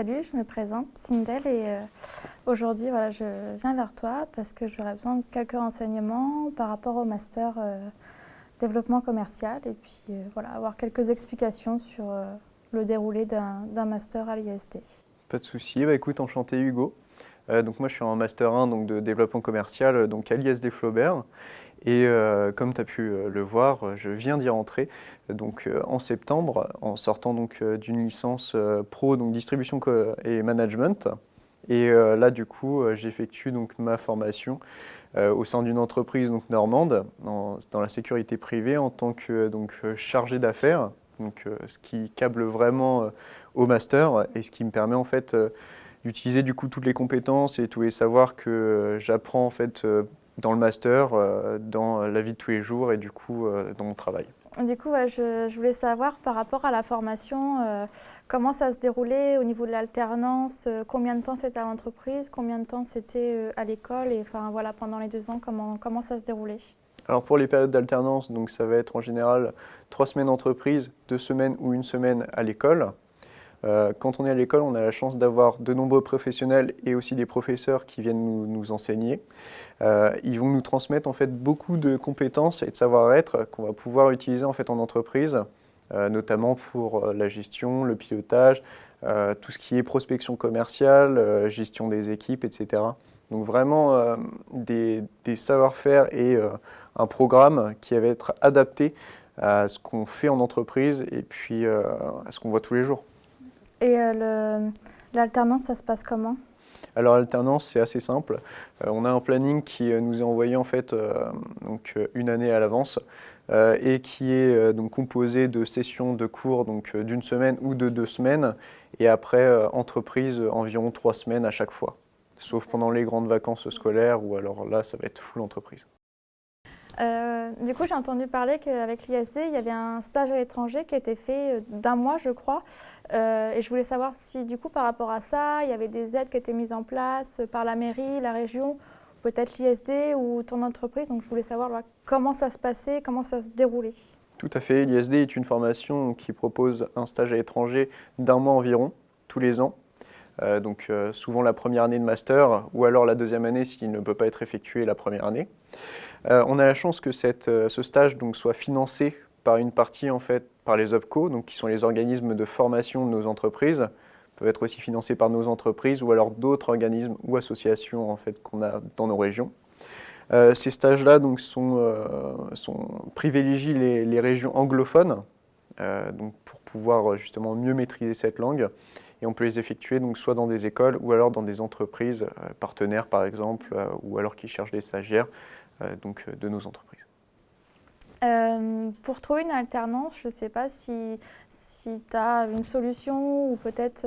Salut, je me présente, Sindel, et aujourd'hui je viens vers toi parce que j'aurais besoin de quelques renseignements par rapport au master développement commercial et puis avoir quelques explications sur le déroulé d'un master à l'ISD. Pas de souci. Écoute, enchanté Hugo. Donc moi je suis en master 1 donc, de développement commercial donc à l'ISD Flaubert. Et comme tu as pu le voir, je viens d'y rentrer donc, en septembre en sortant donc, d'une licence pro donc, distribution et management. Et là du coup j'effectue donc ma formation au sein d'une entreprise donc, normande dans la sécurité privée en tant que donc, chargé d'affaires. Donc, ce qui câble vraiment au master et ce qui me permet en fait d'utiliser du coup toutes les compétences et tous les savoirs que j'apprends en fait dans le master, dans la vie de tous les jours et du coup dans mon travail. Du coup, je voulais savoir par rapport à la formation, comment ça se déroulait au niveau de l'alternance, combien de temps c'était à l'entreprise, combien de temps c'était à l'école, et enfin voilà, pendant les 2 ans, comment ça se déroulait? Alors pour les périodes d'alternance, donc ça va être en général 3 semaines d'entreprise, 2 semaines ou 1 semaine à l'école. Quand on est à l'école, on a la chance d'avoir de nombreux professionnels et aussi des professeurs qui viennent nous enseigner. Ils vont nous transmettre en fait beaucoup de compétences et de savoir-être qu'on va pouvoir utiliser en fait en entreprise, notamment pour la gestion, le pilotage, tout ce qui est prospection commerciale, gestion des équipes, etc. Donc vraiment des savoir-faire et un programme qui va être adapté à ce qu'on fait en entreprise et puis à ce qu'on voit tous les jours. Et l'alternance, ça se passe comment? Alors l'alternance, c'est assez simple. On a un planning qui nous est envoyé en fait donc, une année à l'avance et qui est donc composé de sessions de cours donc d'une semaine ou de 2 semaines et après entreprise environ 3 semaines à chaque fois, sauf pendant les grandes vacances scolaires ou alors là ça va être full entreprise. Du coup, j'ai entendu parler qu'avec l'ISD, il y avait un stage à l'étranger qui était fait d'1 mois, je crois. Et je voulais savoir si, du coup, par rapport à ça, il y avait des aides qui étaient mises en place par la mairie, la région, peut-être l'ISD ou ton entreprise. Donc, je voulais savoir comment ça se passait, comment ça se déroulait. Tout à fait, l'ISD est une formation qui propose un stage à l'étranger d'1 mois environ, tous les ans. Donc souvent la première année de master ou alors la deuxième année s'il ne peut pas être effectué la première année. On a la chance que ce stage donc, soit financé par une partie en fait par les OPCO, donc, qui sont les organismes de formation de nos entreprises, peuvent être aussi financés par nos entreprises ou alors d'autres organismes ou associations en fait, qu'on a dans nos régions. Ces stages-là donc, privilégient les régions anglophones donc, pour pouvoir justement mieux maîtriser cette langue. Et on peut les effectuer donc, soit dans des écoles ou alors dans des entreprises partenaires par exemple, ou alors qui cherchent des stagiaires donc, de nos entreprises. Pour trouver une alternance, je ne sais pas si tu as une solution ou peut-être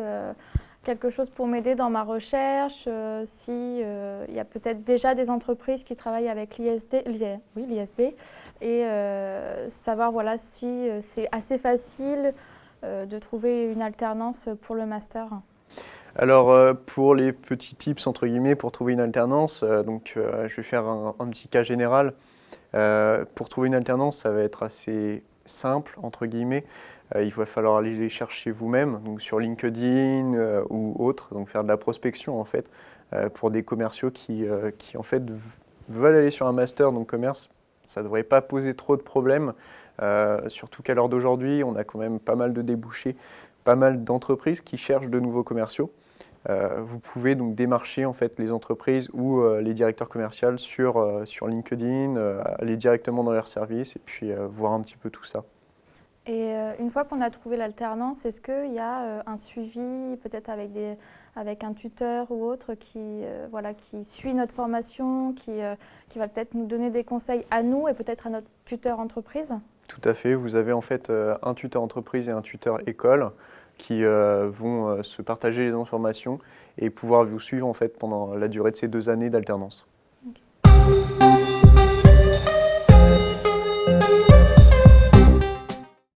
quelque chose pour m'aider dans ma recherche, si il y a peut-être déjà des entreprises qui travaillent avec l'ISD, et savoir voilà, si c'est assez facile de trouver une alternance pour le master. Alors pour les petits tips entre guillemets pour trouver une alternance, je vais faire un petit cas général. Pour trouver une alternance, ça va être assez simple entre guillemets. Il va falloir aller les chercher vous-même, donc sur LinkedIn ou autre, donc faire de la prospection en fait pour des commerciaux qui en fait veulent aller sur un master donc commerce. Ça ne devrait pas poser trop de problèmes, surtout qu'à l'heure d'aujourd'hui, on a quand même pas mal de débouchés, pas mal d'entreprises qui cherchent de nouveaux commerciaux. Vous pouvez donc démarcher en fait les entreprises ou les directeurs commerciaux sur LinkedIn, aller directement dans leur service et puis voir un petit peu tout ça. Et une fois qu'on a trouvé l'alternance, est-ce qu'il y a un suivi, peut-être avec un tuteur ou autre qui suit notre formation, qui va peut-être nous donner des conseils à nous et peut-être à notre tuteur entreprise? Tout à fait, vous avez en fait un tuteur entreprise et un tuteur école qui vont se partager les informations et pouvoir vous suivre en fait pendant la durée de ces 2 années d'alternance.